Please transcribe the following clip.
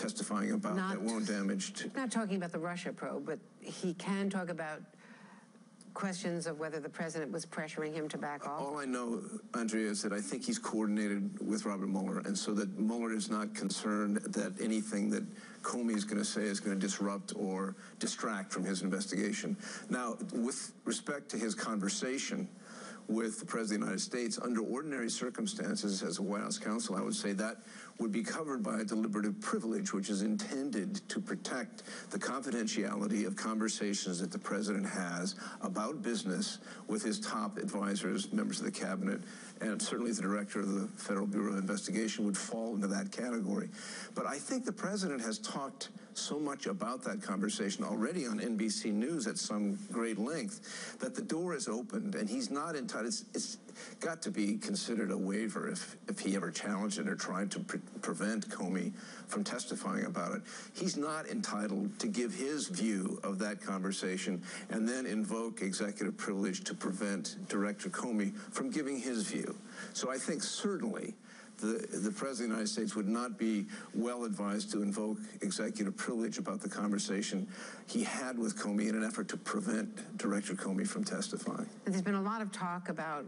testifying about that won't damage. Not talking about the Russia probe, but he can talk about questions of whether the president was pressuring him to back off? All I know, Andrea, is that I think he's coordinated with Robert Mueller, and so that Mueller is not concerned that anything that Comey is going to say is going to disrupt or distract from his investigation. Now, with respect to his conversation with the President of the United States, under ordinary circumstances, as a White House counsel, I would say that would be covered by a deliberative privilege, which is intended to protect the confidentiality of conversations that the President has about business with his top advisors, members of the cabinet, and certainly the director of the Federal Bureau of Investigation would fall into that category. But I think the President has talked so much about that conversation already on NBC News at some great length that the door is opened, and he's not entitled. It's got to be considered a waiver if he ever challenged it or tried to prevent Comey from testifying about it. He's not entitled to give his view of that conversation and then invoke executive privilege to prevent Director Comey from giving his view. So I think certainly the President of the United States would not be well advised to invoke executive privilege about the conversation he had with Comey in an effort to prevent Director Comey from testifying. There's been a lot of talk about